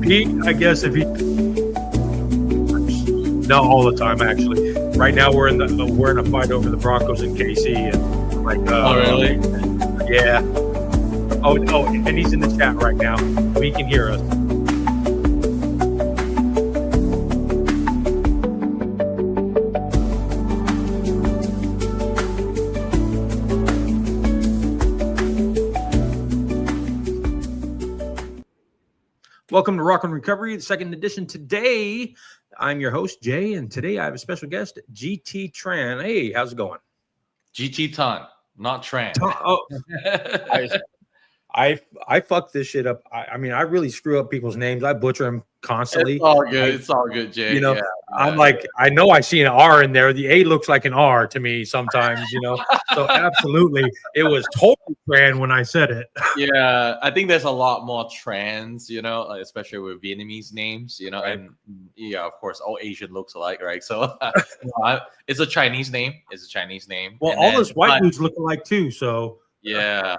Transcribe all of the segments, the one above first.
I guess if he not all the time actually. Right now we're in a fight over the Broncos and KC, and like Oh, really? yeah. Oh, and he's in the chat right now. He can hear us. Welcome to Rock and Recovery, the second edition. Today, I'm your host, Jay, and today I have a special guest, GT Tran. Hey, how's it going? GT Tan, not Tran. Oh, I fuck this shit up. I mean, I really screw up people's names. I butcher them constantly. It's all good. It's all good, Jay. You know, yeah. I'm like, I know I see an R in there. The A looks like an R to me sometimes, you know. So absolutely, it was totally Tran when I said it. Yeah, I think there's a lot more trans, especially with Vietnamese names, Right. and yeah, of course, all Asian looks alike, right? So it's a Chinese name. It's a Chinese name. Well, And all then- those white but- dudes look alike too. So Yeah,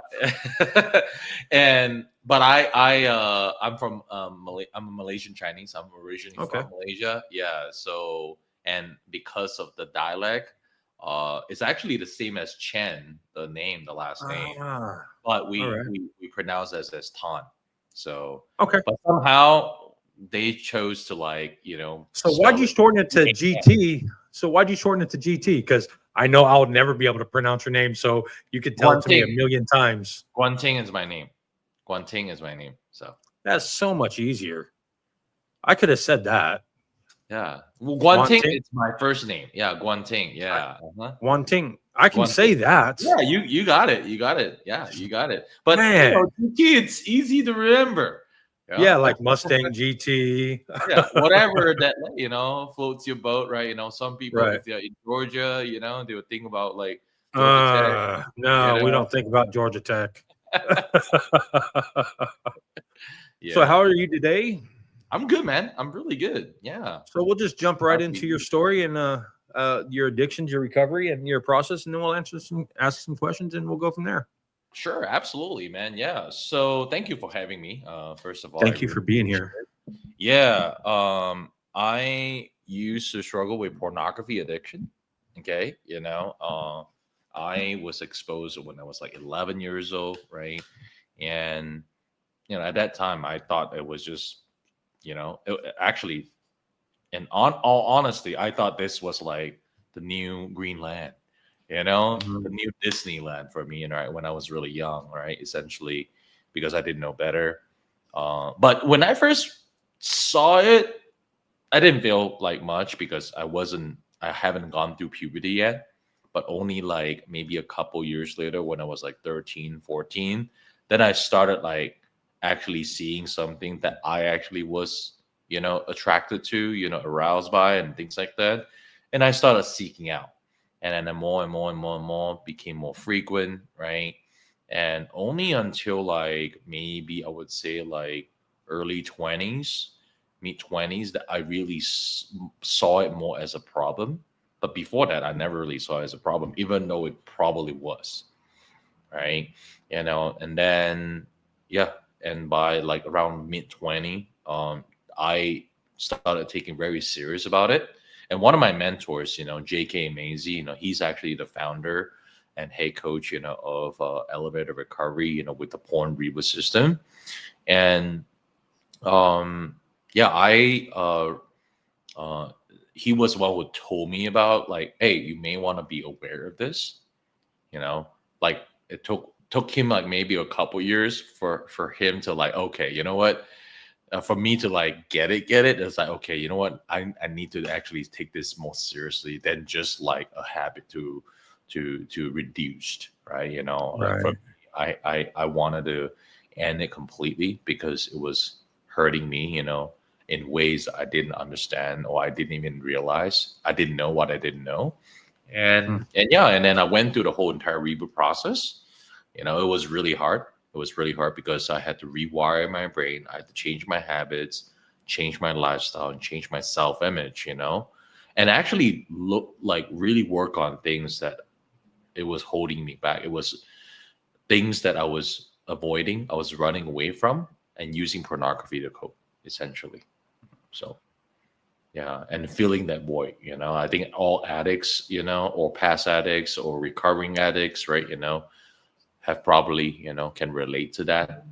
but I'm from I'm a Malaysian Chinese. I'm originally Okay. from Malaysia. Yeah, so and because of the dialect, it's actually the same as Chen, the last name, but we all right. we pronounce it as Tan. So, Okay. but somehow they chose to So why'd spell you it. shorten it to GT? So why'd you shorten it to GT? Because I know I'll never be able to pronounce your name, so you could tell it to me a Guanting. million times. Guanting is my name. Guanting is my name. So. That's so much easier. I could have said that. Yeah. Well, Guanting Guanting? is my first name. Yeah, Guanting. Yeah. Uh-huh. Wanting. I can Guanting. say that. Yeah, you got it. You got it. Yeah, you got it. But Man. GT, it's easy to remember. Yeah, like Mustang GT. Yeah, whatever that floats your boat, right? Some people Right. if they're in Georgia, they would think about like Georgia Tech. No, you we know? don't think about Georgia Tech. Yeah. So how are you today? I'm good, man. I'm really good. Yeah. So we'll just jump right Happy. into your story and your addictions, your recovery, and your process, and then we'll ask some questions, and we'll go from there. Sure, absolutely, man. Yeah. So thank you for having me. First of all, Thank you for being here. Yeah. I used to struggle with pornography addiction. Okay. I was exposed when I was like 11 years old, right? And at that time I thought it was just, actually, and all honesty, I thought this was like the new Greenland, Mhm. the new Disneyland for me, right? When I was really young, right? Essentially, because I didn't know better. But when I first saw it, I didn't feel like much because I haven't gone through puberty yet. But only like maybe a couple years later, when I was like 13, 14, then I started like actually seeing something that I actually was, attracted to, aroused by and things like that. And I started seeking out. And then more and more and more and more became more frequent, right? And only until like maybe I would say like early 20s, mid 20s, that I really saw it more as a problem. But before that, I never really saw it as a problem, even though it probably was, right? And then, yeah. And by like around mid 20, I started taking very serious about it. And one of my mentors, J.K. Mazie, he's actually the founder and head coach, of Elevator Recovery, with the Porn Reboot system. And he was one who told me about like, hey, you may want to be aware of this. Like it took him like maybe a couple years for him to like, okay, you know what? For me to like get it, it's like, okay, you know what? I need to actually take this more seriously than just like a habit to reduced, right? Right. For me, I wanted to end it completely because it was hurting me, in ways I didn't understand or I didn't even realize. I didn't know what I didn't know. And then I went through the whole entire reboot process. It was really hard. It was really hard because I had to rewire my brain. I had to change my habits, change my lifestyle, and change my self-image, and actually really work on things that it was holding me back. It was things that I was avoiding, I was running away from, and using pornography to cope. essentially. So yeah, and filling that void, I think all addicts, or past addicts or recovering addicts, right, have probably, can relate to that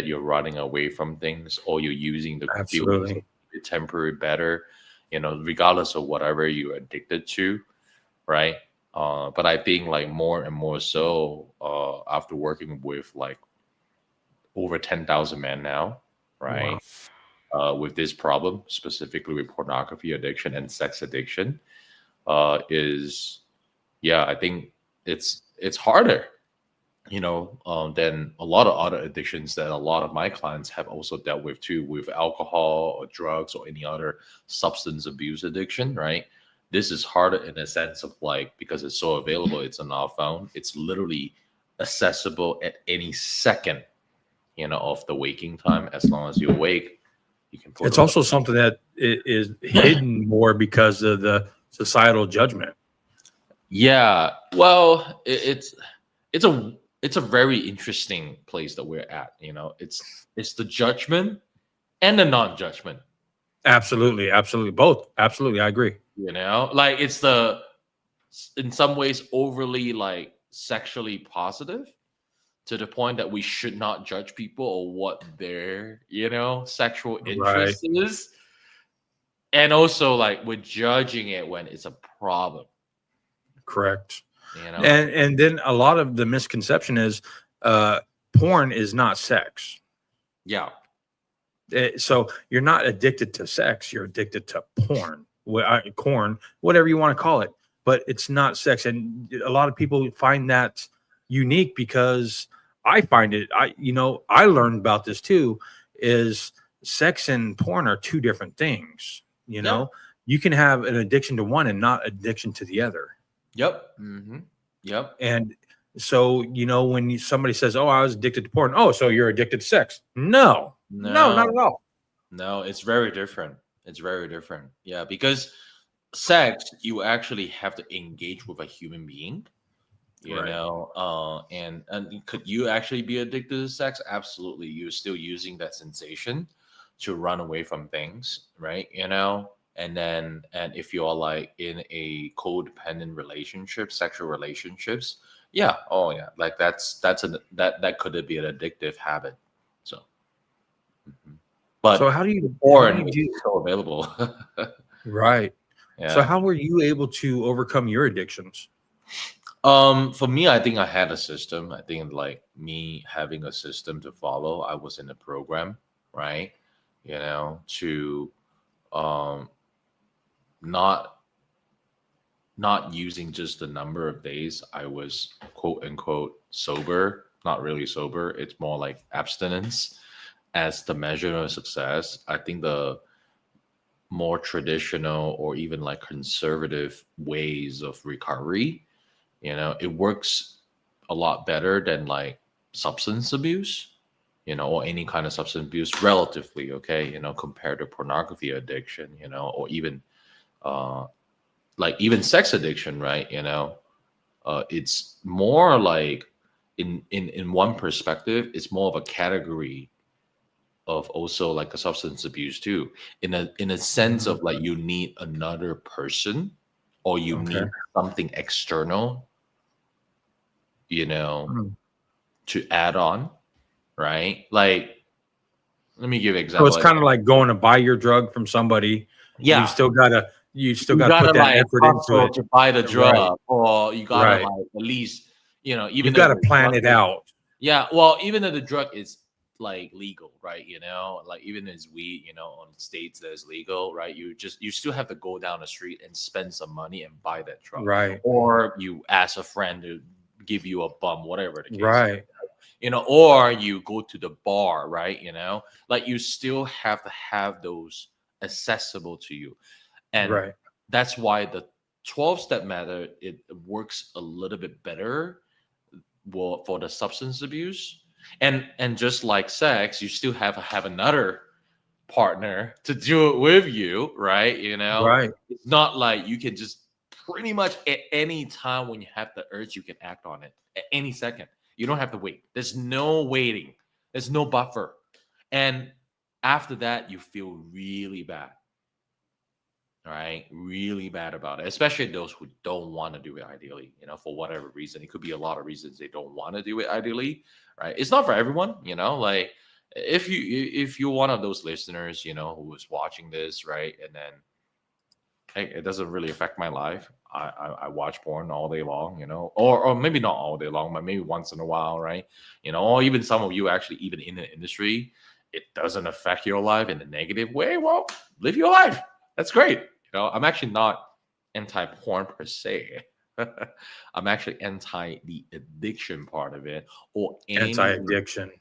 you're running away from things, or you're using the feelings of Absolutely. the temporary better, regardless of whatever you're addicted to, right? But I think like more and more so after working with like over 10,000 men now, Wow. right? With this problem, specifically with pornography addiction and sex addiction, is yeah, I think it's harder, than a lot of other addictions that a lot of my clients have also dealt with too, with alcohol or drugs or any other substance abuse addiction, right? This is harder in a sense of like because it's so available, it's on our phone, it's literally accessible at any second, of the waking time. As long as you're awake, you can put It's on. also something that is hidden more because of the societal judgment. Yeah, well, it's a very interesting place that we're at. It's the judgment and the non-judgment. Absolutely, absolutely, both. Absolutely, I agree. Like it's the in some ways overly like sexually positive to the point that we should not judge people or what their sexual Right, interest is, and also like we're judging it when it's a problem. correct. You know, And then a lot of the misconception is uh, porn is not sex. yeah, So you're not addicted to sex; you're addicted to porn, corn, whatever you want to call it. But it's not sex, and a lot of people find that unique because I find it. I learned about this too. Is sex and porn are two different things. yeah, You can have an addiction to one and not addiction to the other. yep, yep. And so, when somebody says, "Oh, I was addicted to porn," oh, so you're addicted to sex? No, no, not No, at all. no, it's very different. It's very different. Yeah, because sex, you actually have to engage with a human being, Right. and could you actually be addicted to sex? Absolutely. You're still using that sensation to run away from things, right? And if you're like in a codependent relationship, sexual relationships, yeah, oh yeah, like that could be an addictive habit. So, mhm. So But how do you how do porn you is do so available. right? So Yeah. how were you able to overcome your addictions? For me, I think I had a system. I think like me having a system to follow. I was in a program, right? To um not not using just the number of days I was quote unquote sober, not really sober. It's more like abstinence as the measure of success. I think the more traditional or even like conservative ways of recovery, it works a lot better than like substance abuse, or any kind of substance abuse relatively, okay, compared to pornography addiction, or even uh like even sex addiction, right? It's more like in one perspective, it's more of a category of also like a substance abuse too, in a sense Mhm. of like you need another person or you Okay. need something external, you know Mm. to add on, right? Like, let me give an So example. it's kind of like going to buy your drug from somebody. You Yeah, still gotta you still you gotta gotta put that like effort into hustle it. to buy the Right. drug, or you gotta Right. like at least, even You've though got to the plan drug it is, out. yeah, well, even though the drug is like legal, right? Like even as weed, on states that is legal, right? You still have to go down the street and spend some money and buy that drug, Right. or you ask a friend to give you a bum, whatever the case is, Right. or you go to the bar, right? Like you still have to have those accessible to you. And Right. that's why the 12-step method, it works a little bit better for the substance abuse. And just like sex, you still have another partner to do it with you, right? Right. It's not like you can just pretty much at any time when you have the urge, you can act on it at any second. You don't have to wait. There's no waiting. There's no buffer. And After that, you feel really bad. All right, really bad about it, especially those who don't want to do it ideally, for whatever reason. It could be a lot of reasons they don't want to do it ideally, right? It's not for everyone, like if you're one of those listeners, who is watching this, right? And then, hey, it doesn't really affect my life. I watch porn all day long, or maybe not all day long, but maybe once in a while, right? Or even some of you actually even in the industry, it doesn't affect your life in a negative way. Well, live your life. That's great. I'm actually not anti-porn per se. I'm actually anti the addiction part of it, or any Anti-addiction.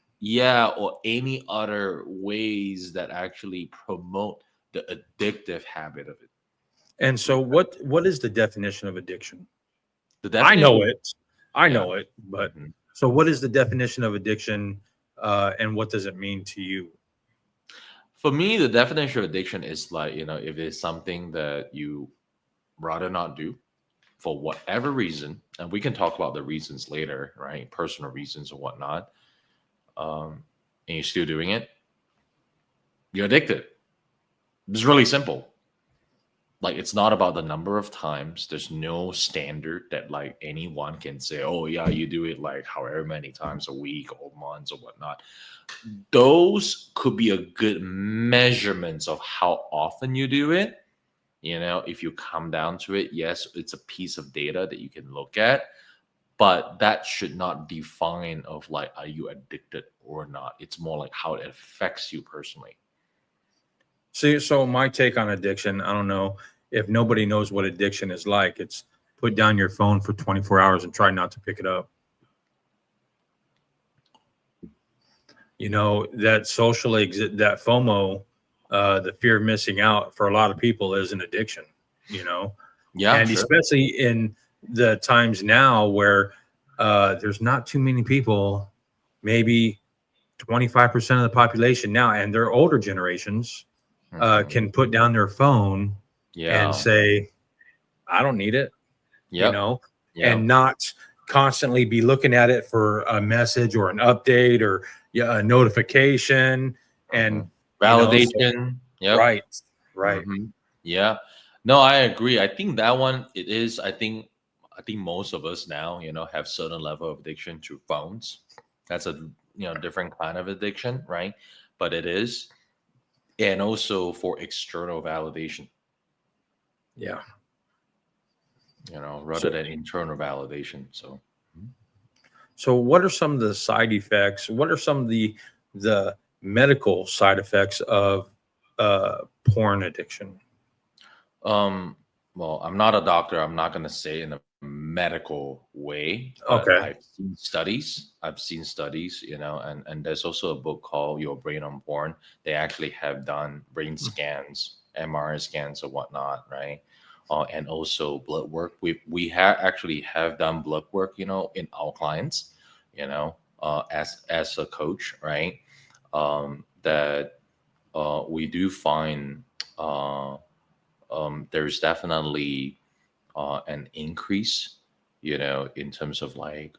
or any other ways that actually promote the addictive habit of it. And so what is the definition of addiction? The I definition, know it. I yeah. know it, but Mhm. so what is the definition of addiction, and what does it mean to you? For me, the definition of addiction is like, if it's something that you rather not do for whatever reason, and we can talk about the reasons later, right? Personal reasons or whatnot, and you're still doing it, you're addicted. It's really simple. Like, it's not about the number of times. There's no standard that like anyone can say, oh yeah, you do it like however many times a week or months or whatnot. Those could be a good measurements of how often you do it. If you come down to it, yes, it's a piece of data that you can look at, but that should not define of like, are you addicted or not? It's more like how it affects you personally. So my take on addiction, I don't know if nobody knows what addiction is like. It's put down your phone for 24 hours and try not to pick it up. That that FOMO, the fear of missing out for a lot of people is an addiction, Yeah, and sure. especially in the times now where there's not too many people, maybe 25% of the population now, and their older generations Mhm. can put down their phone and Yeah. say, I don't need it, Yep. and Yep. not constantly be looking at it for a message or an update or a notification. Mhm. And, so Validation. Yep. right, right. Hmm. Yeah. No, I agree. I think that one it is. I think most of us now, have certain level of addiction to phones. That's a different kind of addiction, right? But it is, and also for external validation, Yeah. rather So, than internal validation. So, so what are some of the side effects? What are some of the medical side effects of porn addiction? um, well, I'm not a doctor. I'm not going to say in a medical way, but Okay. I've seen studies. And there's also a book called Your Brain on Porn. They actually have done brain scans, MRI scans, or whatnot, right? And also blood work. We have actually have done blood work, in our clients, as a coach, right? That we do find. There's definitely an increase, in terms of like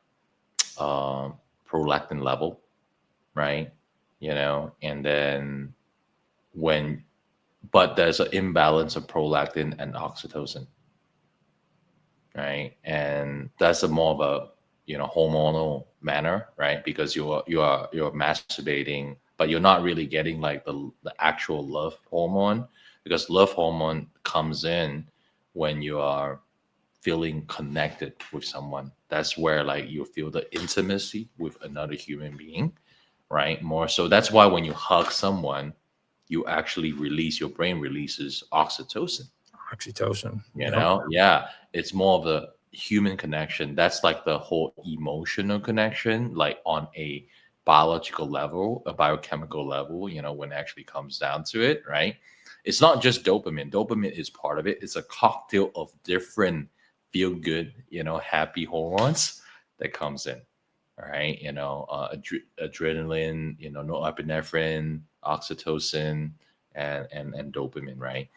prolactin level, right? And then when, but there's an imbalance of prolactin and oxytocin, right? And that's a more of a hormonal manner, right? Because you're masturbating, but you're not really getting like the actual love hormone, because love hormone comes in when you are feeling connected with someone. That's where like you feel the intimacy with another human being, right? More so. That's why when you hug someone, you actually release, your brain releases oxytocin. Oxytocin. You Yep. know, yeah, it's more of the human connection. That's like the whole emotional connection, like on a biological level, a biochemical level, when it actually comes down to it, right? It's not just dopamine. Dopamine is part of it. It's a cocktail of different feel good, happy hormones that comes in. All right. Adrenaline, norepinephrine, oxytocin, and dopamine, right?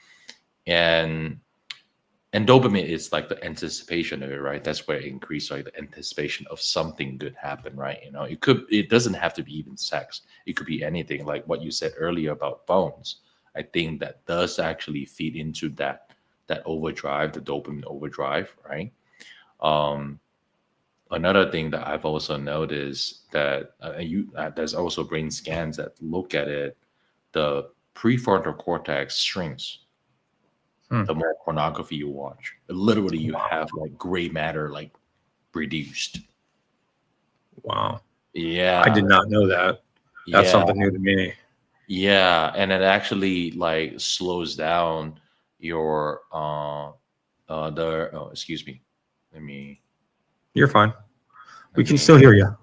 And and dopamine is like the anticipation of it, right? That's where it increases like the anticipation of something good happen, right? It doesn't have to be even sex. It could be anything, like what you said earlier about phones. I think that does actually feed into that overdrive, the dopamine overdrive, right? Um, Another thing that I've also noticed that there's also brain scans that look at it, the prefrontal cortex shrinks Hmm. the more pornography you watch. Literally, you have like gray matter like reduced. Wow. I did Yeah, not know that. That's yeah, something new to me. yeah, and it actually like slows down your excuse me. Let me You're fine. We let can me still hear you.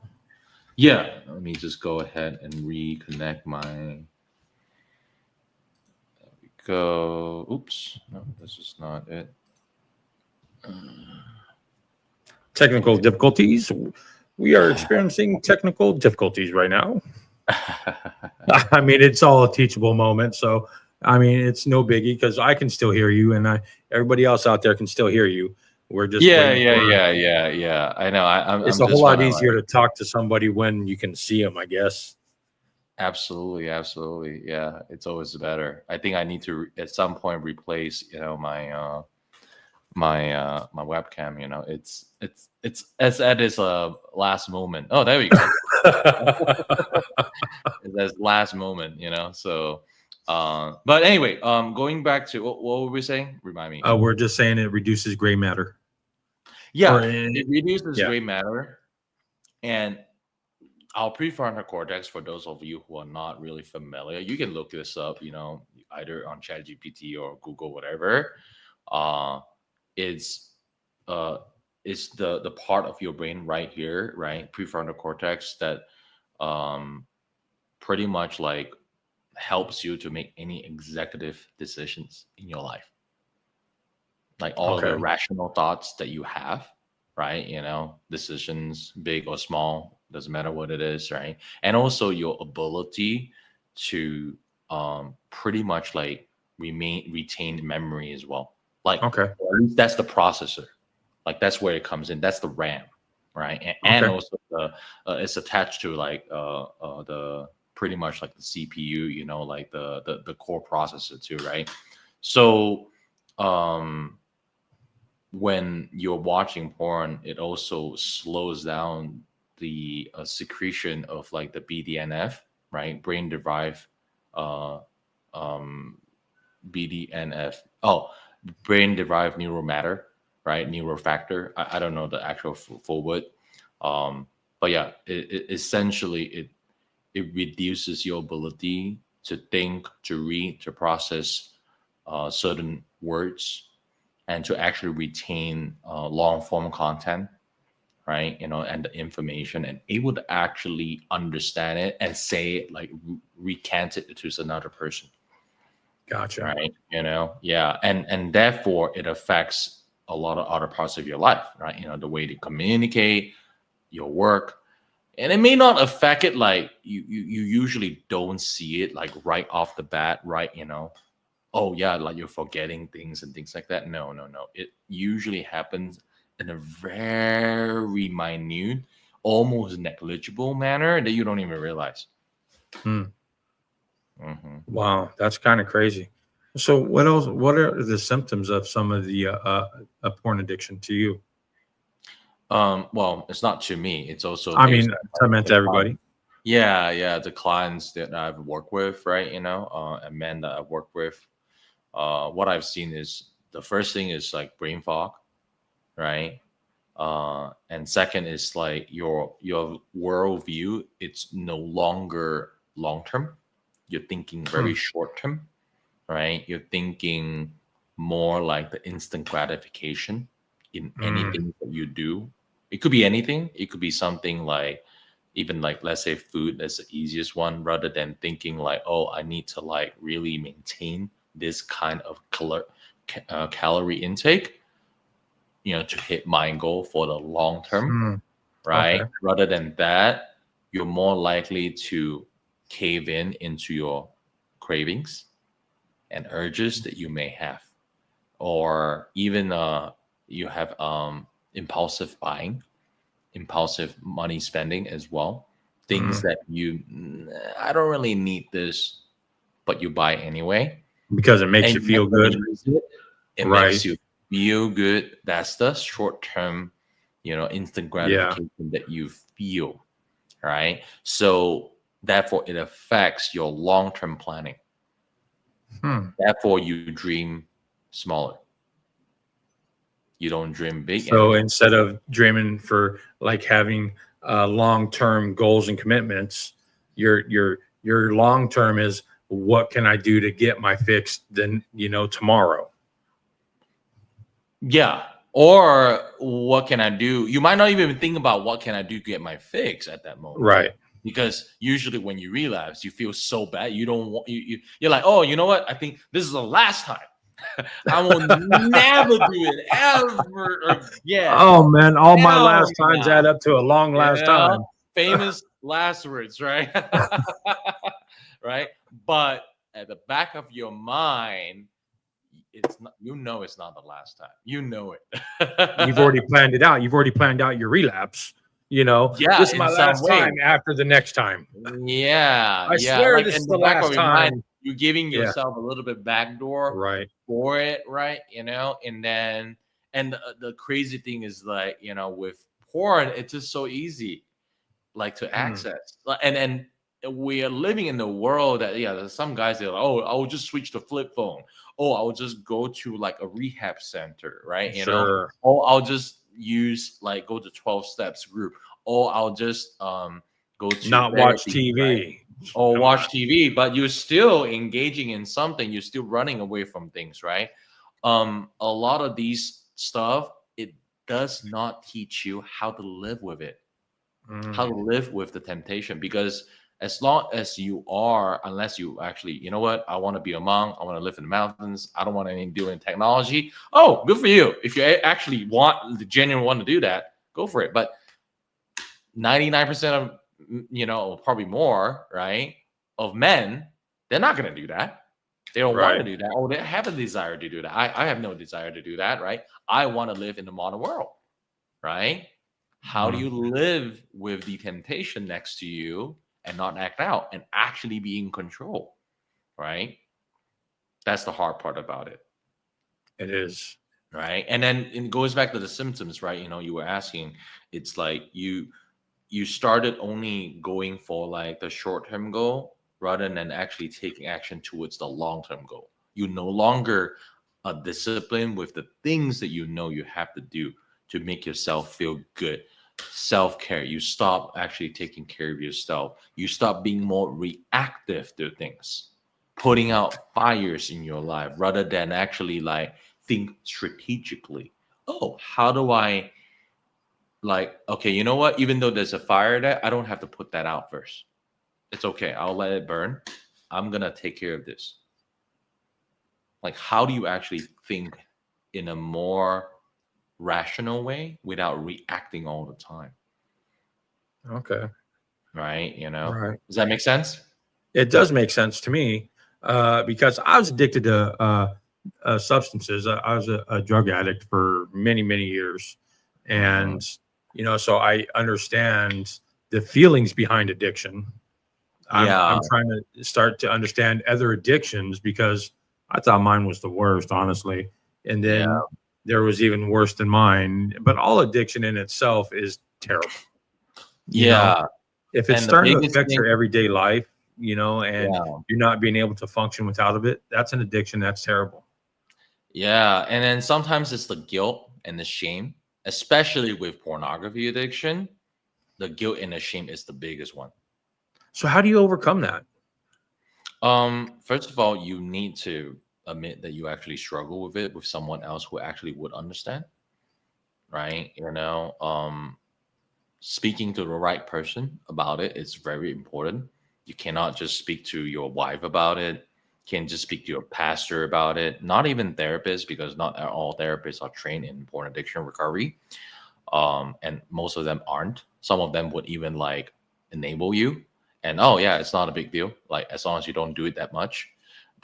yeah, let me just go ahead and reconnect my go. Oops, no, this is not it. Technical difficulties. We are experiencing technical difficulties right now. I mean, it's all a teachable moment. So, I mean, it's no biggie because I can still hear you, and everybody else out there can still hear you. We're just Yeah, waiting yeah, for. yeah, yeah, yeah. I know. It's I'm a whole just lot want to easier like to talk to somebody when you can see them, I guess. absolutely, absolutely. Yeah, it's always better. I think I need to at some point replace, my webcam. It's as at its last moment. Oh, there we go. That's last moment. So, but anyway, going back to what were we saying? Remind me. We're just saying it reduces gray matter, or Yeah, it reduces yeah. gray matter, and our prefrontal cortex, for those of you who are not really familiar, you can look this up, either on ChatGPT or Google, whatever. Uh, it's uh, it's the part of your brain right here, right, prefrontal cortex that um, pretty much like helps you to make any executive decisions in your life, like all of the Okay. rational thoughts that you have, right? Decisions, big or small, doesn't matter what it is, right? And also your ability to pretty much like retain memory as well. Like, Okay. or at least that's the processor. Like that's where it comes in. That's the RAM, right? And Okay. also it's attached to like the pretty much like the CPU, like the core processor too, right? So um when you're watching porn, it also slows down the secretion of like the BDNF, right? Brain derived uh, um, BDNF. Oh, brain derived neural matter, right? Neural factor. I don't know the actual full word. But yeah, essentially it reduces your ability to think, to read, to process certain words and to actually retain long form content, right? And the information and able to actually understand it and say it, like recant it to another person, Gotcha. right? Yeah. And therefore it affects a lot of other parts of your life, right? The way to communicate, your work. And it may not affect it like you usually don't see it like right off the bat, right? Oh yeah, like you're forgetting things and things like that. No, no, no. It usually happens in a very minute, almost negligible manner that you don't even realize. Hmm. Hmm. Wow, that's kind of crazy. So, what else? What are the symptoms of some of the porn addiction to you? Well, it's not to me. It's also I based mean, I on meant the to client. everybody. Yeah, yeah, the clients that I've worked with, right? And men that I've worked with. What I've seen is the first thing is like brain fog, right? And second is like your worldview. It's no longer long term. You're thinking Hmm. very short term, right? You're thinking more like the instant gratification in Mm. anything that you do. It could be anything. It could be something like even like let's say food. That's the easiest one, rather than thinking like, oh, I need to like really maintain this kind of calorie intake, to hit my goal for the long term, Hmm. Okay. right? Rather than that, you're more likely to cave into your cravings and urges that you may have. or even you have impulsive buying, impulsive money spending as well. Things that I don't really need this, but you buy anyway. Because it makes And you feel when good. you use it, it Right. makes you feel good. That's the short term, instant gratification that you feel, right? So therefore, it affects your long term planning. Therefore, you dream smaller. You don't dream big So anymore. instead of dreaming for like having long-term goals and commitments, your long-term is what can I do to get my fix then, tomorrow. Yeah. Or what can I do? You might not even think about what can I do to get my fix at that moment. Right. Because usually when you relapse, you feel so bad. You don't want you're like, oh, you know what? I think this is the last time. I will never do it ever again. Oh man, all my Hell last times yeah. add up to a long last time. Famous last words, right? Right. But at the back of your mind, it's not, it's not the last time. You know it. You've already planned it out. You've already planned out your relapse. Yeah, This is my in some last way. time after the next time. Yeah. I swear Like this in is the the back last of your mind, time. you're giving Yeah. yourself a little bit backdoor Right. for it, right? And then the crazy thing is like, with porn, it's just so easy like to access. And we are living in the world that there's some guys that are like, oh, I'll just switch to flip phone. Oh, I'll just go to like a rehab center, right? Sure. Oh, I'll just go to 12 steps group. Oh, I'll just go to Not watch therapy, TV. right? Or Come watch on. TV, but you're still engaging in something. You're still running away from things, right? A lot of these stuff, it does not teach you how to live with it, how to live with the temptation. Because as long as unless you actually, you know what, I want to be a monk, I want to live in the mountains, I don't want anything to do in technology. Oh, good for you. If you actually want the genuine one to do that, go for it. But 99% of probably more, right, of men, they're not going to do that. They don't want to do that. Oh, they have a desire to do that. I have no desire to do that, right? I want to live in the modern world, right? How do you live with the temptation next to you and not act out and actually be in control, right? That's the hard part about it. It is. Right. And then it goes back to the symptoms, right? You were asking, it's like you started only going for like the short-term goal rather than actually taking action towards the long-term goal. You no longer are disciplined with the things that you have to do to make yourself feel good. Self-care. You stop actually taking care of yourself. You stop being more reactive to things, putting out fires in your life rather than actually like think strategically. Oh, how do I okay, you know what? Even though there's a fire there, I don't have to put that out first. It's okay. I'll let it burn. I'm going to take care of this. Like, how do you actually think in a more rational way without reacting all the time? Okay. Right. Right. Does that make sense? It does make sense to me because I was addicted to substances. I was a drug addict for many, many years. And, so I understand the feelings behind addiction. I'm trying to start to understand other addictions because I thought mine was the worst, honestly. And then there was even worse than mine. But all addiction in itself is terrible. You know, if it's starting to affect your everyday life, and you're not being able to function without of it, that's an addiction. That's terrible. Yeah. And then sometimes it's the guilt and the shame, especially with pornography addiction. The guilt and the shame is the biggest one. So how do you overcome that? First of all, you need to admit that you actually struggle with it with someone else who actually would understand, right? Speaking to the right person about it is very important. You cannot just speak to your wife about it. Can't just speak to your pastor about it. Not even therapists, because not all therapists are trained in porn addiction recovery. And most of them aren't. Some of them would even enable you. And it's not a big deal. Like, as long as you don't do it that much.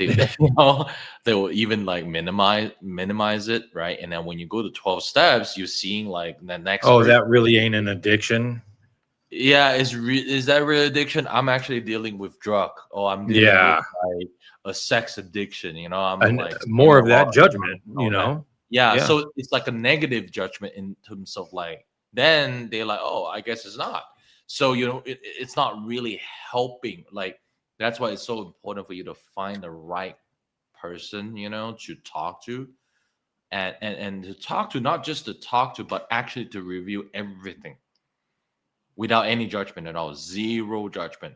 they will even like minimize it, right? And then when you go to 12 steps, you're seeing like the next Oh, version. that really ain't an addiction. Yeah, is that real addiction? I'm actually dealing with drug, or I'm dealing with Yeah, like a sex addiction. I'm and like spending more a of lot that of time judgment. on that. You know. Yeah, Yeah, so it's like a negative judgment in terms of like then they're like, oh, I guess it's not. So it's not really helping. Like that's why it's so important for you to find the right person, to talk to, and to talk to, not just to talk to, but actually to review everything without any judgment at all. Zero judgment,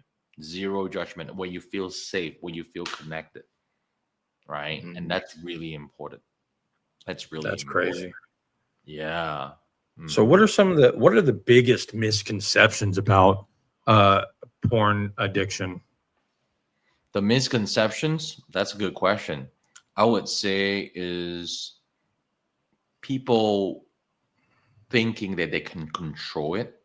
where you feel safe, where you feel connected, right? And Mhm. that's really important. That's really That's important. crazy. Yeah. So, Mhm. what are the biggest misconceptions about uh, porn addiction? The misconceptions, that's a good question. I would say is people thinking that they can control it.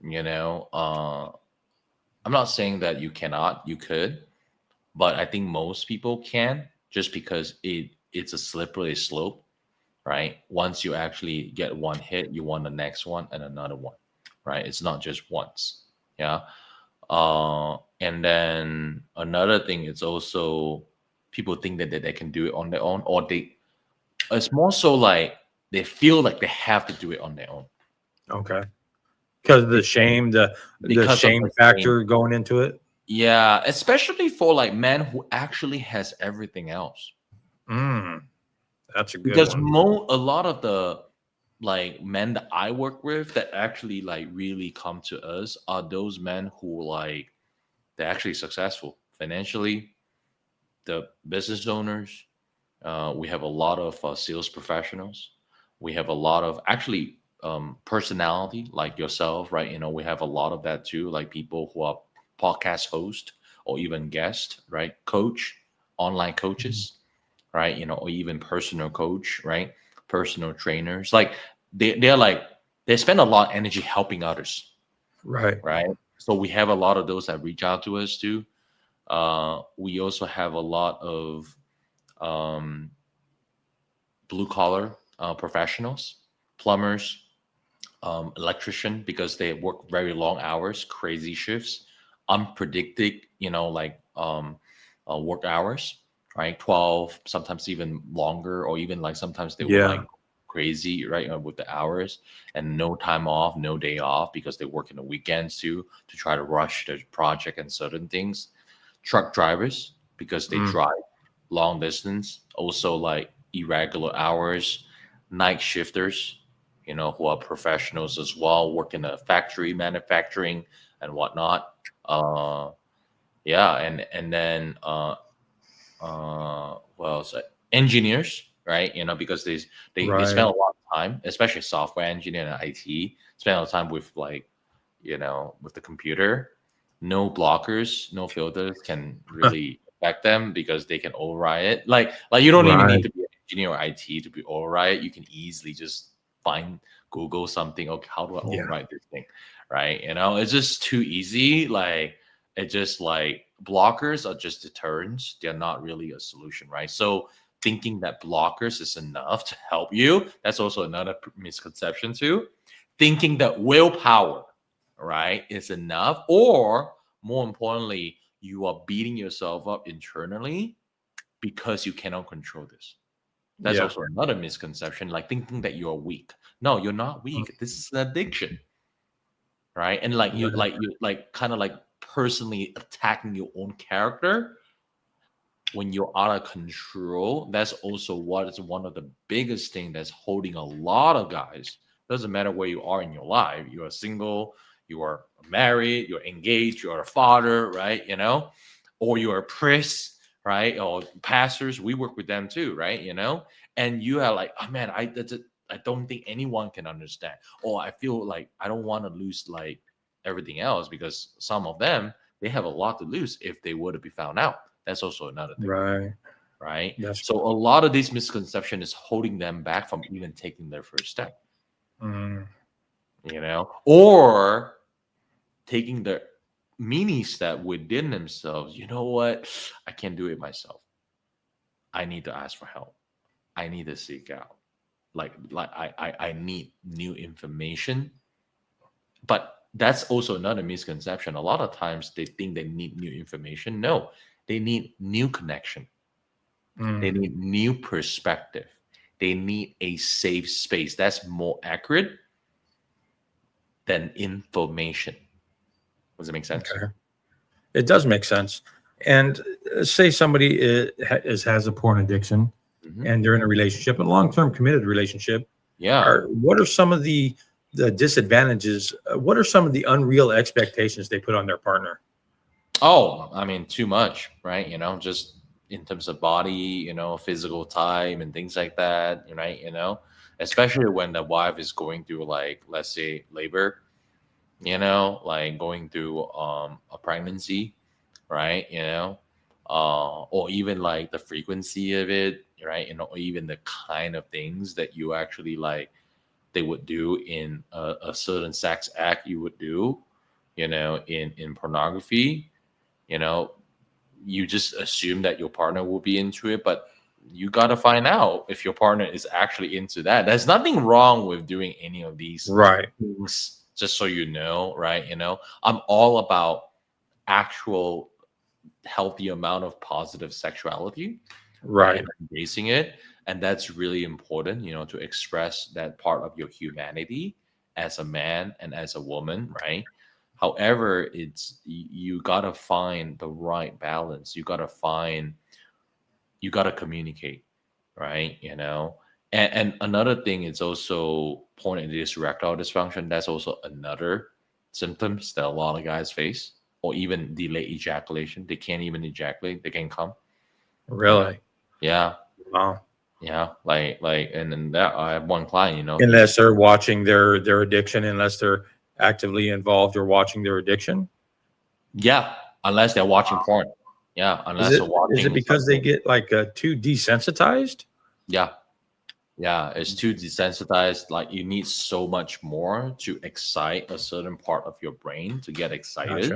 You know, I'm not saying that you cannot, you could, but I think most people can, just because it's a slippery slope, right? Once you actually get one hit, you want the next one and another one, right? It's not just once. Yeah. And then another thing is also people think that they can do it on their own, or it's more so like they feel like they have to do it on their own Okay, because of the Be- shame, the because of shame the same. factor going into it. Yeah, especially for like men who actually has everything else. Mm, that's a good Because one. a lot of the like men that I work with that actually like really come to us are those men who like they're actually successful financially, the business owners. We have a lot of sales professionals. We have a lot of actually personality like yourself, right? We have a lot of that too, like people who are podcast host or even guest, right? Coach, online Mhm. coaches, right? Or even personal coach, right? Personal trainers. Like they're like they spend a lot of energy helping others, Right. right? So we have a lot of those that reach out to us too. We also have a lot of um, blue collar professionals, plumbers, electrician, because they work very long hours, crazy shifts, unpredicted, like work hours, right? 12, sometimes even longer, or even like sometimes they will Yeah. like crazy, right? With the hours and no time off, no day off because they work in the weekends too to try to rush the project and certain things. Truck drivers because they Mm, drive long distance, also like irregular hours, night shifters, who are professionals as well, work in a factory, manufacturing and whatnot. Uh, yeah, and then well, so engineers, right? Because they spend right. a lot of time, especially software engineer and IT, spend a lot of time with like with the computer. No blockers, no filters can really affect them because they can override it. Like you don't even need Right. to be an engineer or IT to be override it. You can easily just find Google something. Okay, how do I Yeah. override this thing? Right? It's just too easy. Like it just like blockers are just deterrents. They're not really a solution, right? So thinking that blockers is enough to help you, that's also another misconception too. Thinking that willpower, right, is enough, or more importantly, you are beating yourself up internally because you cannot control this. That's Yeah. also another misconception, like thinking that you're weak. No, you're not Mm, weak. This is an addiction, right? And like you right. like you like kind of like personally attacking your own character when you're out of control. That's also what is one of the biggest thing that's holding a lot of guys. Doesn't matter where you are in your life. You are single, you are married, you're engaged, you're a father, right? Or you're a priest, right? Or pastors. We work with them too, right? And you are like, oh man, I don't think anyone can understand. Or I feel like I don't want to lose like everything else, because some of them, they have a lot to lose if they were to be found out. That's also another thing, Right. right? That's So a lot of this misconception is holding them back from even taking their first step, mm, or taking mini step within themselves. You know what? I can't do it myself. I need to ask for help. I need to seek out. I need new information. But that's also another misconception. A lot of times they think they need new information. No, they need new connection. They Mm, need new perspective. They need a safe space. That's more accurate than information. Does it make sense? okay. It does make sense. And say somebody has a porn addiction Mhm. and they're in a relationship, a long-term committed relationship. Yeah. What are some of the disadvantages? What are some of the unreal expectations they put on their partner? Oh, I mean, too much, right? Just in terms of body, physical time and things like that, right? Especially when the wife is going through, like, let's say, labor, like going through a pregnancy, right? Or even like the frequency of it, right? Even the kind of things that you actually like they would do in a certain sex act you would do, in pornography, you know, you just assume that your partner will be into it, but you got to find out if your partner is actually into that. There's nothing wrong with doing any of these Right, things, just so you know, right? I'm all about actual healthy amount of positive sexuality, right? right, And embracing it. And that's really important, to express that part of your humanity as a man and as a woman, right? However, you gotta find the right balance. You gotta communicate, right? And another thing is also point in this erectile dysfunction. That's also another symptoms that a lot of guys face, or even delayed ejaculation. They can't even ejaculate. They can come. really. Yeah, Wow. yeah. And then that I have one client. He's Unless they're watching their addiction, unless they're actively involved or watching their addiction. yeah. Unless they're watching porn. Yeah, Is unless it they're is it watching because they something. get like too desensitized? Yeah, yeah. It's too desensitized. Like, you need so much more to excite a certain part of your brain to get excited.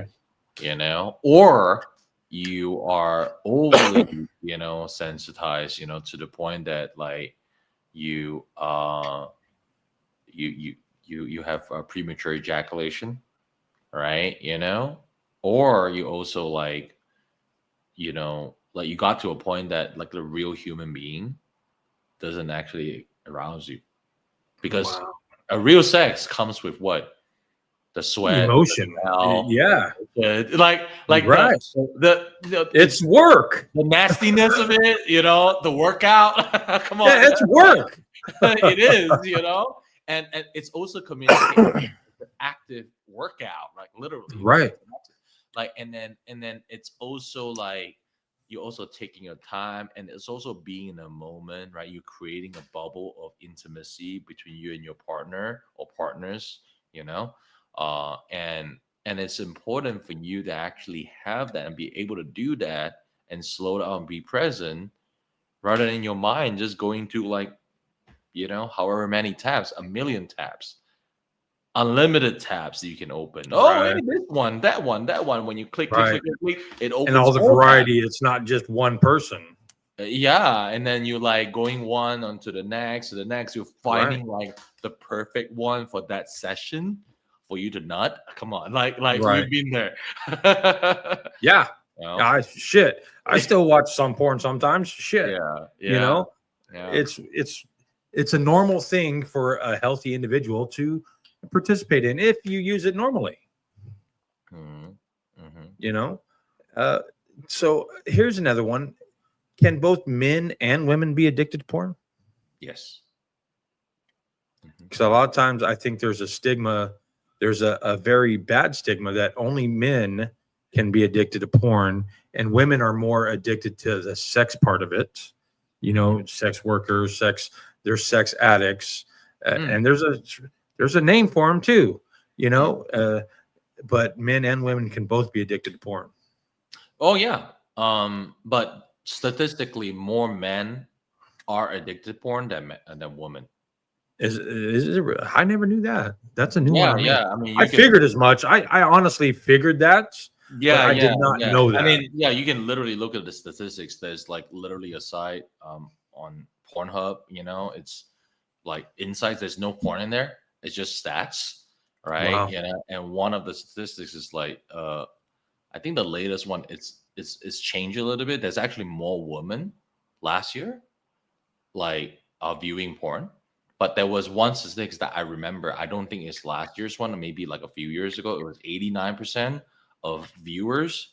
Gotcha. Or you are overly, sensitized, to the point that, like, you you you you have a premature ejaculation, right? Or you also, like you got to a point that, like, the real human being doesn't actually arouse you, because Wow. a real sex comes with what? The sweat, the Emotion. smell, Yeah. like the Right. the, the It's work. the nastiness of it, the workout. Come on, Yeah, it's work. it is, and it's also communicating the active workout, like, literally, right? Right. Like, and then it's also like you're also taking your time, and it's also being in a moment, right? You're creating a bubble of intimacy between you and your partner or partners, you know, and it's important for you to actually have that and be able to do that and slow down, be present, rather than your mind just going to, like, however many tabs, a million tabs, unlimited tabs that you can open. Oh, hey, Right. this one, that one, that one. When you click, click, Right. click, click, click, it And opens all the more tabs. variety, it's not just one person. Yeah, and then you, like, going one onto the next, to the next. You're Right. finding, like, the perfect one for that session for you to nut. Come on, like Right. we've been there. Yeah. You know? Yeah, shit. I still watch some porn sometimes. Shit. Yeah, You yeah, know, yeah. it's a normal thing for a healthy individual to participate in if you use it normally, Mhm, mhm. you know. Uh, so here's another one. Can both men and women be addicted to porn? Yes. Mhm. Because a lot of times I think there's a stigma, there's a very bad stigma that only men can be addicted to porn and women are more addicted to the sex part of it. Sex workers, they're sex addicts, Mm. and there's a name for them too. You Mm. know, uh, but men and women can both be addicted to porn. Oh, yeah. But statistically, more men are addicted to porn than women. Is it? I never knew that. That's a new one Yeah, on me. yeah. I mean, I you can. figured as much. I honestly figured that, but Yeah, I yeah, did not yeah. know I that. mean, yeah, you can literally look at the statistics. There's like literally a site on Pornhub, it's like insights. There's no porn in there. It's just stats, right? Wow. And one of the statistics is like I think the latest one it's changed a little bit. There's actually more women last year like viewing porn. But there was one statistics that I remember. I don't think it's last year's one, or maybe like a few years ago. It was 89% of viewers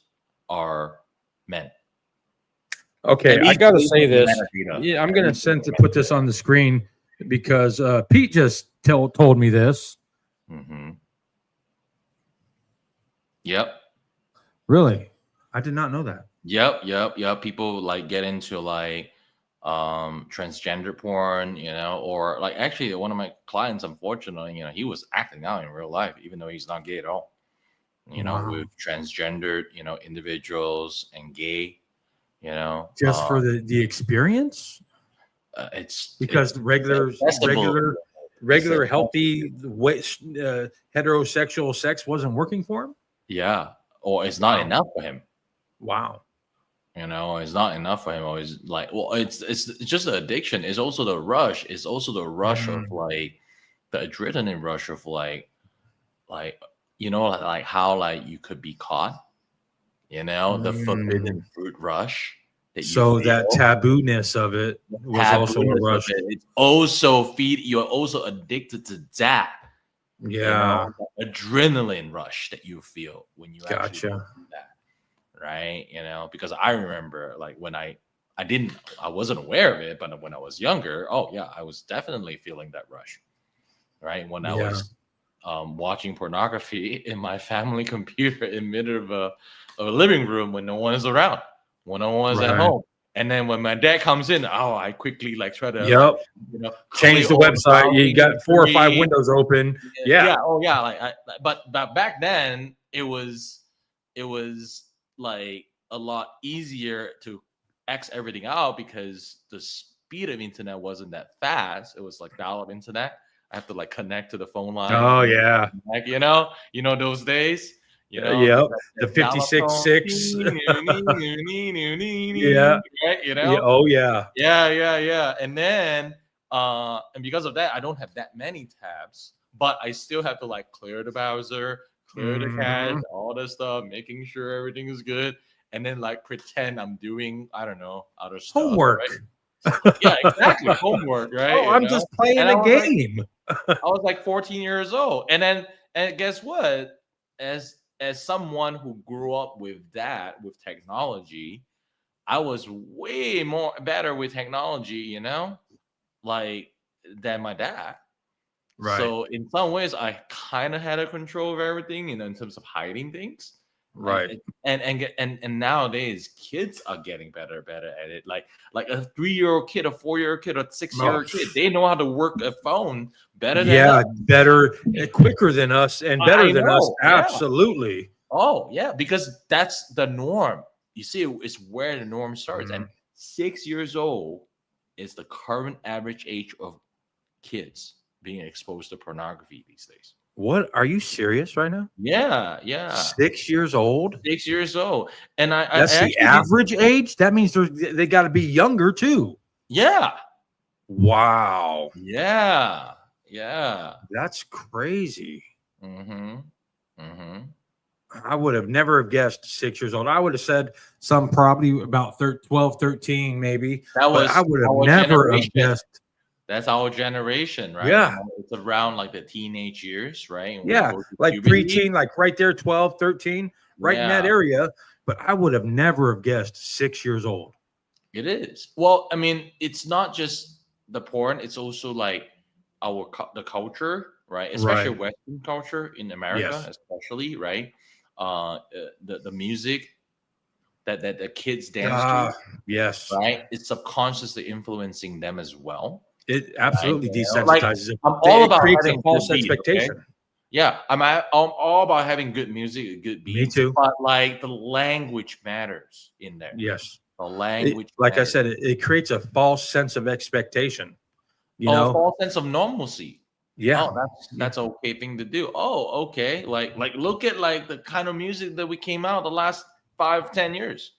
are men. Okay, At I least gotta based say on the this. metadata. Yeah, I'm At gonna least based send to on put this on the screen because Pete just told me this. Mhm. Yep. Really, I did not know that. Yep. People like get into like transgender porn, or like actually one of my clients, unfortunately, he was acting out in real life, even though he's not gay at all. Wow. With transgendered, individuals and gay, Just for the experience, because it's regular accessible. regular healthy heterosexual sex wasn't working for him. Yeah, or it's not Wow. enough for him. Wow. It's not enough for him. Or it's like, well, it's just the addiction. It's also the rush. It's also the rush of like the adrenaline rush of like like how like you could be caught. The forbidden fruit rush that you So feel. that taboo-ness of it was also a Tabooness of rush. it. It's also you're also addicted to that. Yeah. The adrenaline rush that you feel when you actually Gotcha. do that. Right. Because I remember like when I wasn't aware of it, but when I was younger, oh yeah, I was definitely feeling that rush. Right. When I Yeah. was watching pornography in my family computer in the middle of a living room when no one is around, when no one is at Right. home. And then when my dad comes in, I quickly like try to Yep. Change the clear all the website. You browsing got 4 or 5 history. windows open. Yeah. Oh yeah. But back then it was like a lot easier to X everything out because the speed of internet wasn't that fast. It was like dial-up internet. I have to like connect to the phone line. Oh yeah. Like those days. Yep. The dial-up 56.6. phone. Yeah. Right. Yeah. Oh yeah. Yeah. And then and because of that, I don't have that many tabs, but I still have to like clear the browser, clear the cache, all this stuff, making sure everything is good, and then like pretend I'm doing, I don't know, other stuff. Homework. Right? Yeah, exactly. Homework, right? Oh, I'm just playing a game. I was like 14 years old. And guess what? As someone who grew up with technology, I was way more better with technology, like than my dad. Right. So in some ways, I kind of had a control of everything, in terms of hiding things. Right. And nowadays, kids are getting better at it. Like a 3-year-old kid, a 4-year-old kid, a 6-year-old kid, they know how to work a phone better than us. Better, quicker than us, and better than us. Yeah. Absolutely. Oh yeah, because that's the norm. You see, it's where the norm starts. And 6 years old is the current average age of kids being exposed to pornography these days. What? Are you serious right now? Yeah. 6 years old? 6 years old. And that's the average age? That means they got to be younger too. Yeah. Wow. Yeah. That's crazy. Mm-hmm. I would have never guessed 6 years old. I would have said some probably about 12, 13 maybe. I would have never guessed. That's our generation, right? Yeah. It's around like the teenage years, right? Yeah, like preteen, like right there, 12, 13, right in that area. But I would have never have guessed 6 years old. It is. Well, I mean, it's not just the porn. It's also like the culture, right? Especially Western culture in America, especially, right? The music that the kids dance to. Yes. Right? It's subconsciously influencing them as well. It absolutely desensitizes them. I'm all about creates having a false beat, expectation. Okay? Yeah, I'm all about having good music, good beats. Me too. But like the language matters in there. Yes. The language. Like I said, it creates a false sense of expectation. You know, false sense of normalcy. yeah, Oh, that's okay thing to do. Oh, okay. Like look at like the kind of music that we came out the last 5-10 years.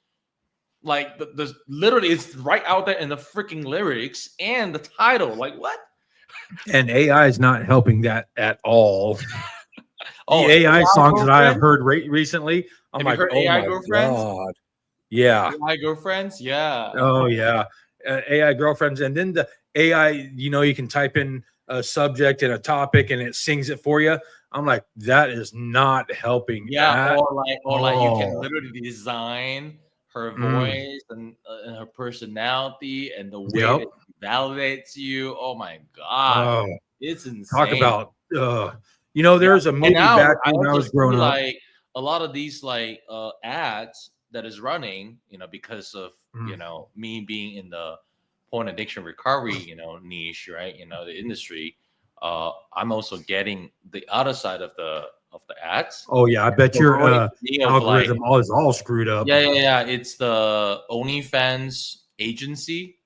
Like the literally it's right out there in the freaking lyrics and the title. Like what? and AI is not helping that at all. The Oh, AI songs that I have girlfriend? heard recently, I'm Have you like, heard oh AI my girlfriends? god, yeah, AI girlfriends? Yeah. oh yeah, AI girlfriends, and then the AI, you can type in a subject and a topic, and it sings it for you. I'm like, that is not helping Yeah, at or like you can all. literally design her Mm, voice and her personality and the way yep. that she validates you. Oh my god, Oh, it's talk insane. about. Yeah, There was a and movie now back I when I also was growing see up. like a lot of these like ads that is running, because of Mm, me being in the porn addiction recovery, niche, right? The industry. I'm also getting the other side of the ads. oh yeah, I bet your Heroic me of like, algorithm is all screwed up. yeah. It's the OnlyFans agency,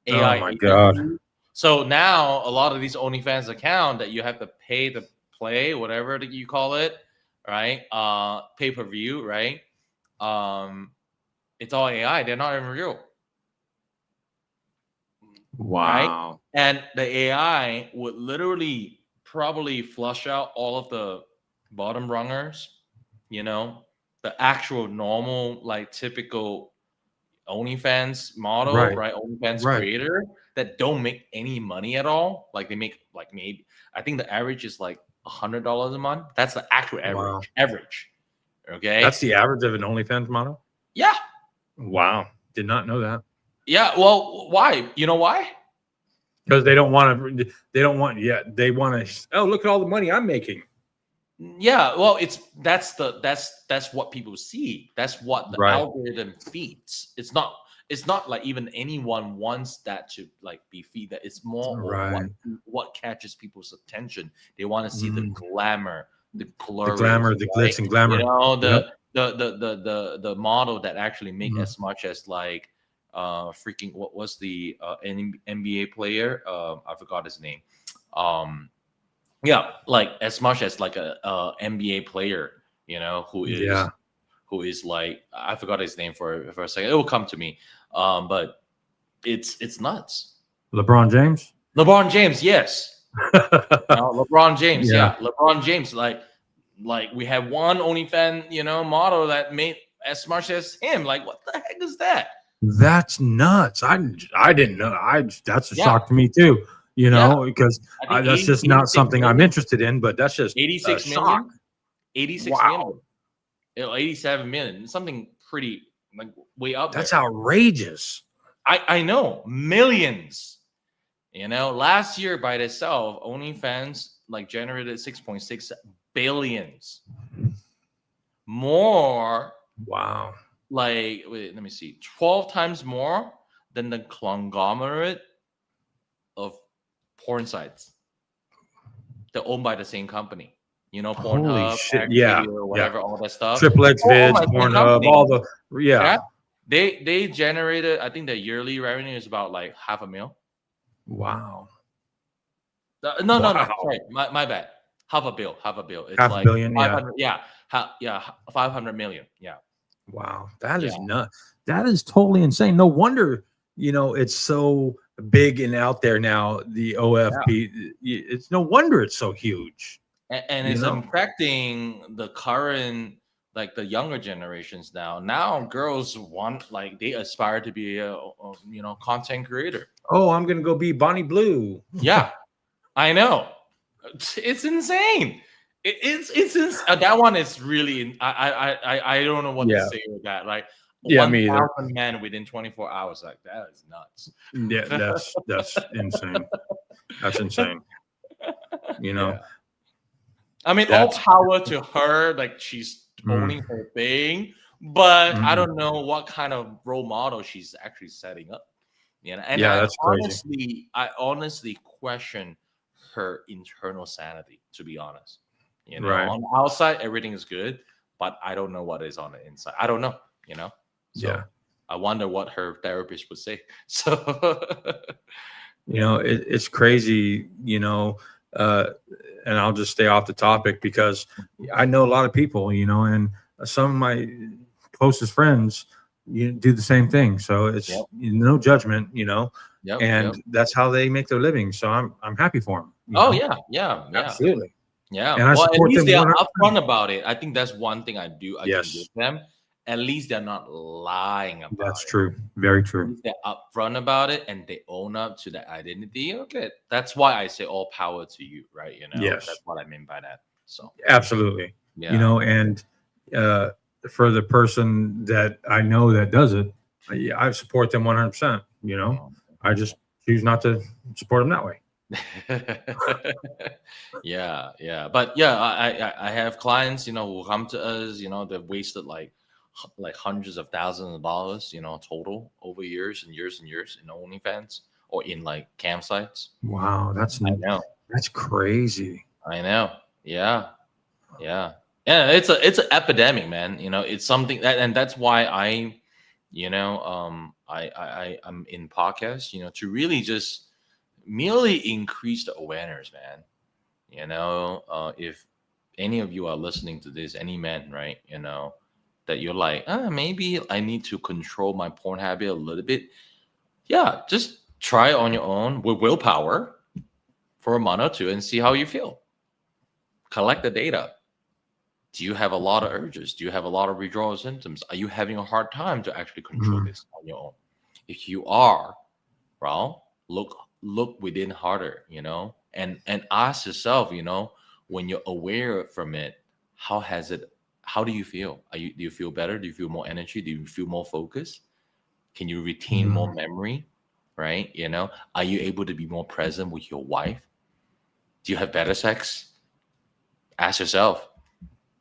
Oh AI my god. agency. So now a lot of these OnlyFans account that you have to pay to play, whatever that you call it, right? Pay per view, right? Um, it's all AI. They're not even real, right? Wow. And the AI would literally probably flush out all of the bottom rungers, the actual normal, like typical OnlyFans model, Right. right? OnlyFans Right. creator that don't make any money at all. Like they make like maybe I think the average is like $100 a month. That's the actual Wow. average. Average. Okay. That's the average of an OnlyFans model. Yeah. Wow. Did not know that. Yeah. Well, why? You know why? Because they don't want to. They don't want. Yeah. They want to. Oh, look at all the money I'm making. Yeah, well, that's what people see. That's what the Right. algorithm feeds. It's not like even anyone wants that to like be feed. That it's more of Right. what catches people's attention. They want to see the Mm. glamour, the The glorious, glamour, the right? glitz and glamour. Yep. The model that actually make Mm. as much as like freaking what was the NBA player? I forgot his name. Um yeah, like as much as like a NBA player, Yeah. who is like I forgot his name for a second. It will come to me. But it's nuts. LeBron James. LeBron James, yes. LeBron James, Yeah. yeah. LeBron James, like we have one OnlyFans, model that made as much as him. Like, what the heck is that? That's nuts. I didn't know. That's a Yeah, shock to me too. yeah. Because I think that's 80, just not 86 something I'm million. interested in. But that's just a 86 shock. million. 86 Wow. million. 87 million. Something pretty like way up That's there. outrageous. I know millions. Last year by itself, OnlyFans like generated 6.6 billions more. Wow. Like, wait, let me see, 12 times more than the conglomerate of porn sites. They're owned by the same company. Holy Pornhub, shit. Yeah. Xvideo, Yeah. whatever, all that stuff. Triple X All owned vids, by the same Pornhub, company. all the Yeah. They generated, I think the yearly revenue is about like $500,000. Wow. No, Wow. sorry, my bad. Half a bill. It's Half a like billion, yeah. 500. Yeah, 500 million. Yeah, Wow. That yeah, is nuts. That is totally insane. No wonder, it's so big and out there now, the yeah. OFP. It's no wonder it's so huge. And You it's know? affecting the current, like the younger generations now. Now girls want, like, they aspire to be a content creator. Oh, I'm gonna go be Bonnie Blue. Yeah, I know. It's insane. That one is really. I don't know what to Yeah. say with that. Like Yeah, me either. 1,000 men within 24 hours. Like that is nuts. Yeah, that's insane. That's insane. Yeah. I mean, all That's power to her. Like she's owning her thing, but I mm, don't know what kind of role model she's actually setting up. And yeah, that's crazy. I honestly question her internal sanity. To be honest, Right. on the outside everything is good, but I don't know what is on the inside. I don't know. So Yeah. I wonder what her therapist would say. So It's crazy, uh, and I'll just stay off the topic because I know a lot of people, and some of my closest friends do the same thing. So Yep. it's no judgment, Yep. Yep. and that's how they make their living. So I'm happy for them, Oh yeah. Yeah. Yeah. absolutely, Yeah. and I Well, at support least them they are 100%. upfront about it. I think that's one thing I can give Yes, them. At least they're not lying about that's it. true. Very At true. least they're upfront about it and they own up to that identity. Okay. That's why I say all power to you, right? Yes, That's what I mean by that. So absolutely. yeah. And uh, for the person that I know that does it, I support them 100%. Um, I just choose not to support them that way. yeah, yeah, but yeah, I have clients, who come to us, they've wasted like hundreds of thousands of dollars, total over years and years and years in OnlyFans or in like campsites. Wow, I know, that's crazy. I know, yeah, yeah, yeah. It's an epidemic, man. It's something that, and that's why I'm in podcasts, to really just merely increase the awareness, man. If any of you are listening to this, any men, right, that you're like, maybe I need to control my porn habit a little bit. Yeah, just try it on your own with willpower for a month or two and see how you feel. Collect the data. Do you have a lot of urges? Do you have a lot of withdrawal symptoms? Are you having a hard time to actually control Mhm. this on your own? If you are, well, look within harder, and ask yourself, when you're aware from it, how do you feel? Do you feel better? Do you feel more energy? Do you feel more focus? Can you retain more Mhm. memory? Right? Are you able to be more present with your wife? Do you have better sex? Ask yourself,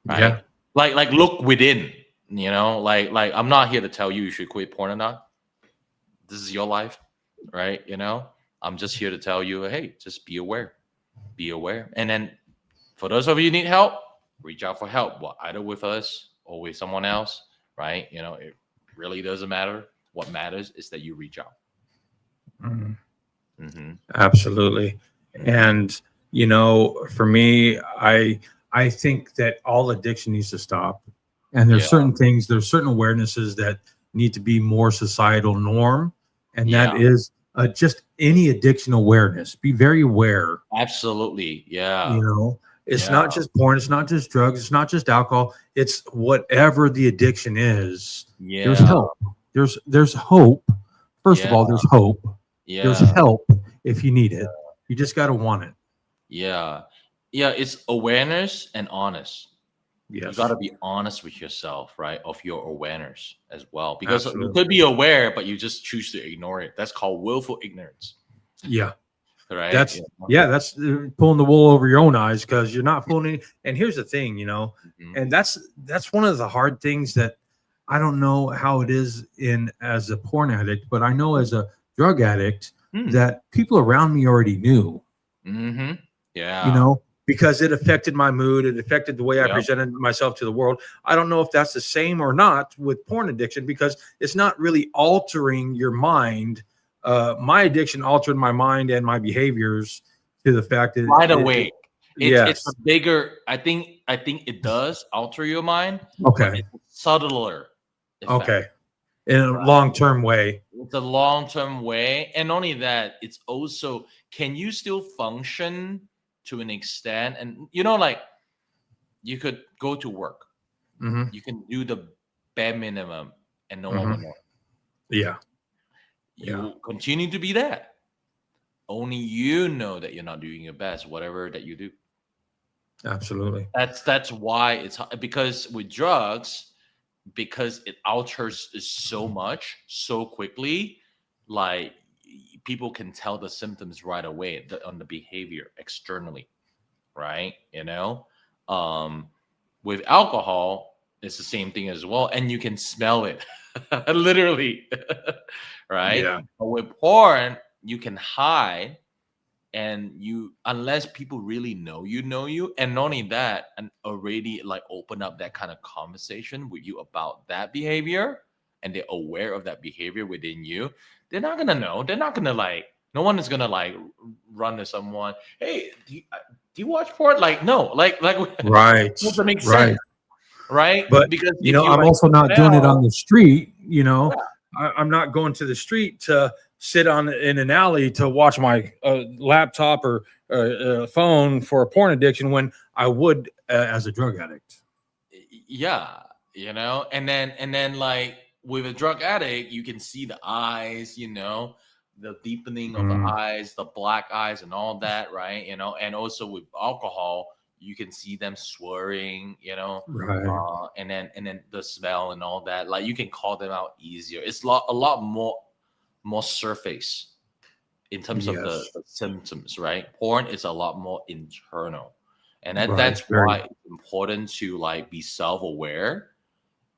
right? Yeah, Like look within, like I'm not here to tell you should quit porn or not. This is your life, right? I'm just here to tell you, hey, just be aware. And then for those of you who need help, reach out for help, well, either with us or with someone else, right? It really doesn't matter. What matters is that you reach out. mhm. Hmm. Absolutely. Hmm. And for me, I think that all addiction needs to stop. And Yeah, there's certain awarenesses that need to be more societal norm, and that yeah, is just any addiction awareness. Be very aware. absolutely. Yeah, You know, it's yeah, not just porn, it's not just drugs, it's not just alcohol. It's whatever the addiction is. There's yeah, help. There's hope. First of yeah, all, there's hope. There's yeah, help if you need it. You just got to want it. yeah, yeah. It's awareness and honest. You got Yes, to be honest with yourself, right? Of your awareness as well, because you absolutely. could be aware, but you just choose to ignore it. That's called willful ignorance, Yeah, right? that's that's pulling the wool over your own eyes because you're not fooling. And here's the thing, Mhm. and that's one of the hard things that I don't know how it is in as a porn addict, but I know as a drug addict Hmm. that people around me already knew. Mm-hmm. you Yeah. know, because it affected my mood. It affected the way I Yep. presented myself to the world. I don't know if that's the same or not with porn addiction because it's not really altering your mind. My addiction altered my mind and my behaviors to the fact that Right away. It's a yes. bigger. I think it does alter your mind, but Okay. it's a subtler effect. Okay. In a Right. long term way. It's a long term way, and not only that, it's also, can you still function to an extent? And like you could go to work, Hmm. you can do the bare minimum, and no one will Hmm. know. Yeah. Yeah. You continue to be that. Only you know that you're not doing your best, whatever that you do. Absolutely. That's why because with drugs, because it alters so much so quickly, like people can tell the symptoms right away on the behavior externally, right? Um with alcohol, it's the same thing as well, and you can smell it literally. Right? Yeah. But with porn, you can hide, and you, unless people really know you, and not only that, and already like open up that kind of conversation with you about that behavior, and they're aware of that behavior within you, they're not gonna know, they're not gonna like No one is gonna like run to someone. Hey, do you watch porn? Like, no, like Right. it doesn't make Right. sense, right? But Because you if know, you I'm like also not doing it on smell, the street. You know, yeah, I'm not going to the street to sit on in an alley to watch my laptop or phone for a porn addiction when I would as a drug addict. yeah, and then like with a drug addict, you can see the eyes, the deepening of the Mm, eyes, the black eyes, and all that, right? And also with alcohol, you can see them swirling, right. and then the smell and all that. Like you can call them out easier. It's a lot more surface in terms of the, Yes. the symptoms, right? Porn is a lot more internal. And Right. that's Very. why it's important to like be self-aware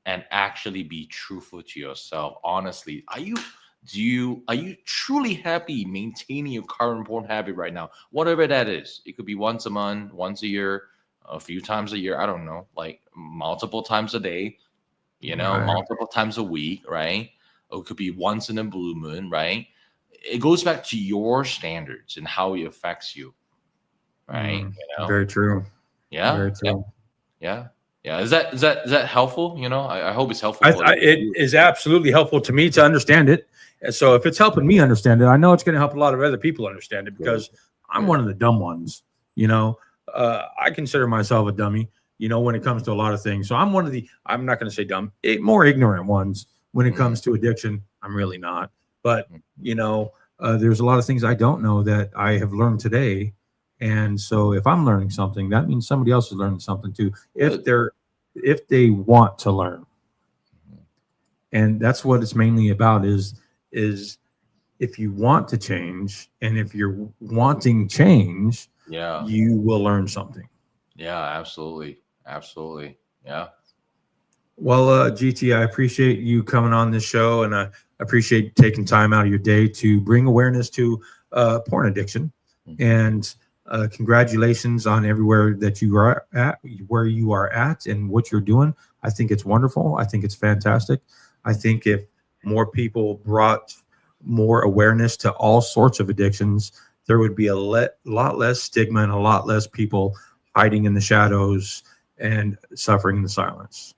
and actually be truthful to yourself. Honestly, are you truly happy maintaining your current porn habit right now? Whatever that is. It could be once a month, once a year, a few times a year. I don't know, like multiple times a day, Right. multiple times a week, right? Or it could be once in a blue moon, right? It goes back to your standards and how it affects you, right? Mm, very true. Yeah, Very yeah, true. yeah, yeah. Is that helpful? I hope it's helpful for the It is absolutely helpful to me to understand it. And so if it's helping me understand it, I know it's going to help a lot of other people understand it good, because I'm good. one of the dumb ones. You know, I consider myself a dummy, when it comes to a lot of things. So I'm one of the, I'm not going to say dumb, more ignorant ones when it Mhm, comes to addiction. I'm really not. But, mhm. there's a lot of things I don't know that I have learned today. And so if I'm learning something, that means somebody else is learning something too. Good. If they want to learn, Mhm. and that's what it's mainly about is if you want to change and if you're wanting change, Yeah, you will learn something. yeah, absolutely, absolutely. Yeah. Well, GT, I appreciate you coming on this show, and I appreciate taking time out of your day to bring awareness to porn addiction. Mhm. And congratulations on everywhere that you are at, where you are at, and what you're doing. I think it's wonderful. I think it's fantastic. I think if more people brought more awareness to all sorts of addictions, there would be a lot less stigma and a lot less people hiding in the shadows and suffering in the silence.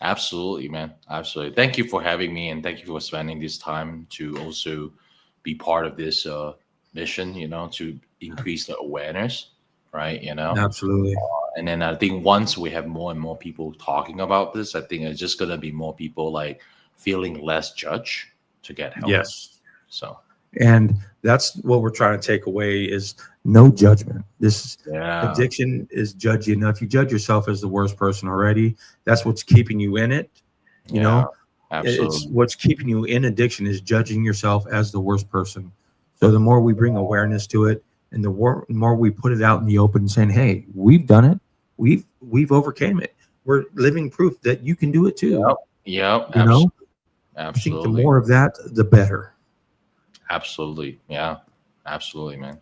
Absolutely, man. Absolutely. Thank you for having me, and thank you for spending this time to also be part of this mission. To increase the awareness, right? Absolutely. And then I think once we have more and more people talking about this, I think it's just gonna be more people like feeling less judged to get help. Yes. So And that's what we're trying to take away is no judgment. This yeah, addiction is judgy enough. You judge yourself as the worst person already. That's what's keeping you in it. You yeah, know, it's absolutely. what's keeping you in addiction is judging yourself as the worst person. So the more we bring awareness to it and the more we put it out in the open saying, hey, we've done it. We've overcame it. We're living proof that you can do it too. Yep. Yep. You know, I think the Absolutely. more of that, the better. Absolutely. Yeah. Absolutely, man.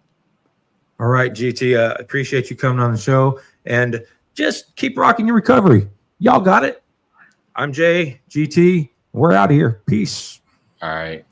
All right, GT. Appreciate you coming on the show and just keep rocking your recovery. Y'all got it. I'm Jay, GT. We're out of here. Peace. All right.